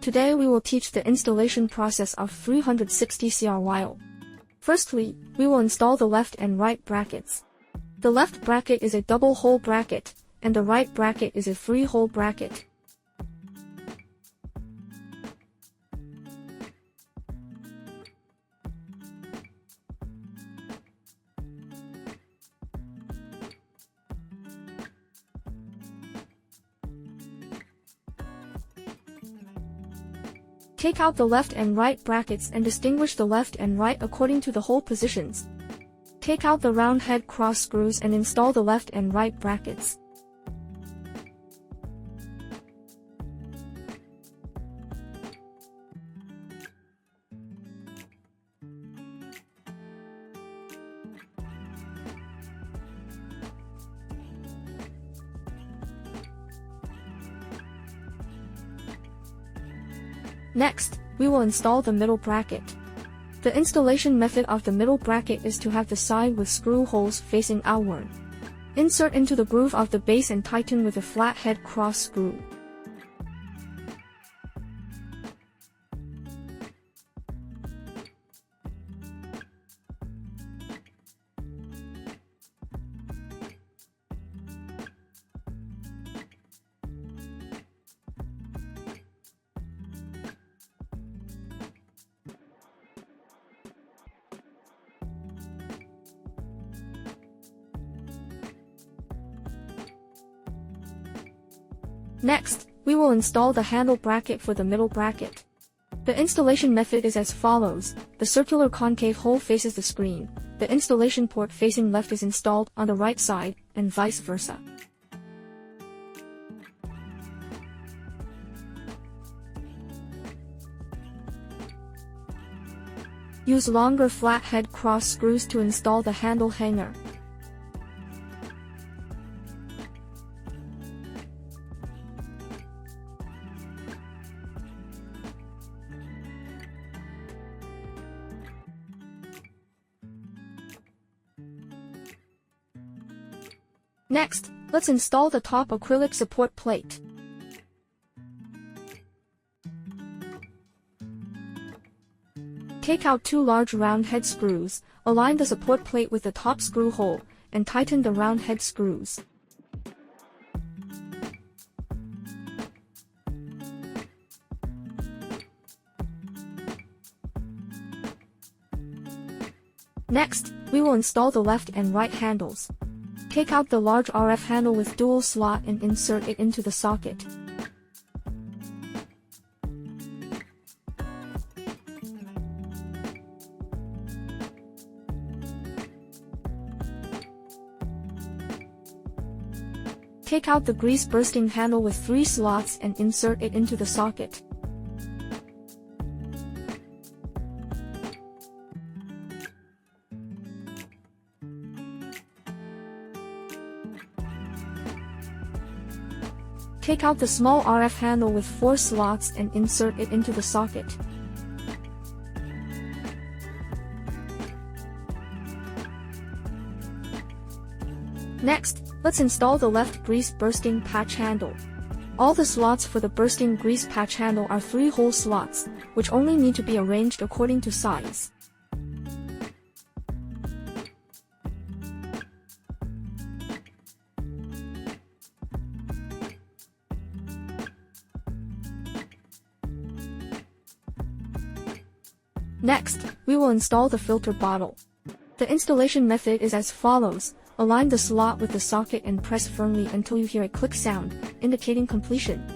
Today we will teach the installation process of 360 CRYO. Firstly, we will install the left and right brackets. The left bracket is a double-hole bracket, and the right bracket is a 3-hole bracket. Take out the left and right brackets and distinguish the left and right according to the hole positions. Take out the round head cross screws and install the left and right brackets. Next, we will install the middle bracket. The installation method of the middle bracket is to have the side with screw holes facing outward. Insert into the groove of the base and tighten with a flat head cross screw. Next, we will install the handle bracket for the middle bracket. The installation method is as follows. The circular concave hole faces the screen. The installation port facing left is installed on the right side, and vice versa. Use longer flat head cross screws to install the handle hanger. Next, let's install the top acrylic support plate. Take out 2 large round head screws, align the support plate with the top screw hole, and tighten the round head screws. Next, we will install the left and right handles. Take out the large RF handle with dual slot and insert it into the socket. Take out the grease bursting handle with 3 slots and insert it into the socket. Take out the small RF handle with 4 slots and insert it into the socket. Next, let's install the left grease bursting patch handle. All the slots for the bursting grease patch handle are 3-hole slots, which only need to be arranged according to size. Next, we will install the filter bottle. The installation method is as follows. Align the slot with the socket and press firmly until you hear a click sound, indicating completion.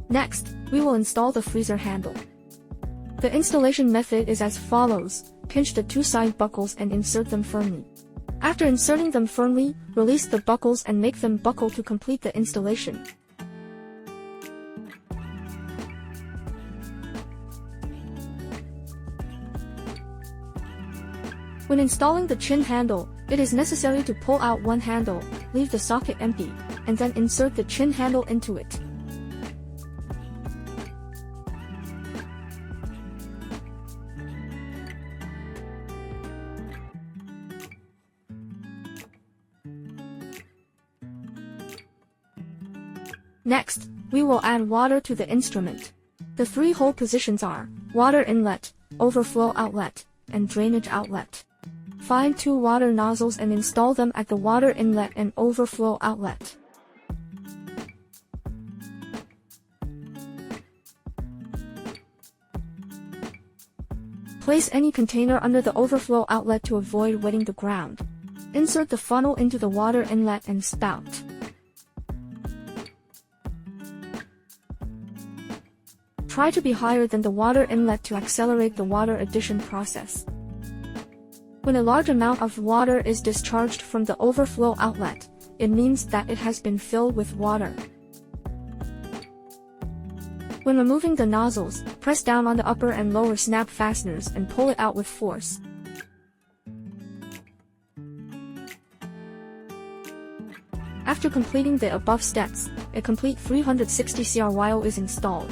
Next, we will install the freezer handle. The installation method is as follows. Pinch the 2 side buckles and insert them firmly. After inserting them firmly, release the buckles and make them buckle to complete the installation. When installing the chin handle, it is necessary to pull out one handle, leave the socket empty, and then insert the chin handle into it. Next, we will add water to the instrument. The 3 hole positions are water inlet, overflow outlet, and drainage outlet. Find 2 water nozzles and install them at the water inlet and overflow outlet. Place any container under the overflow outlet to avoid wetting the ground. Insert the funnel into the water inlet and spout. Try to be higher than the water inlet to accelerate the water addition process. When a large amount of water is discharged from the overflow outlet, it means that it has been filled with water. When removing the nozzles, press down on the upper and lower snap fasteners and pull it out with force. After completing the above steps, a complete 360 CR wire is installed.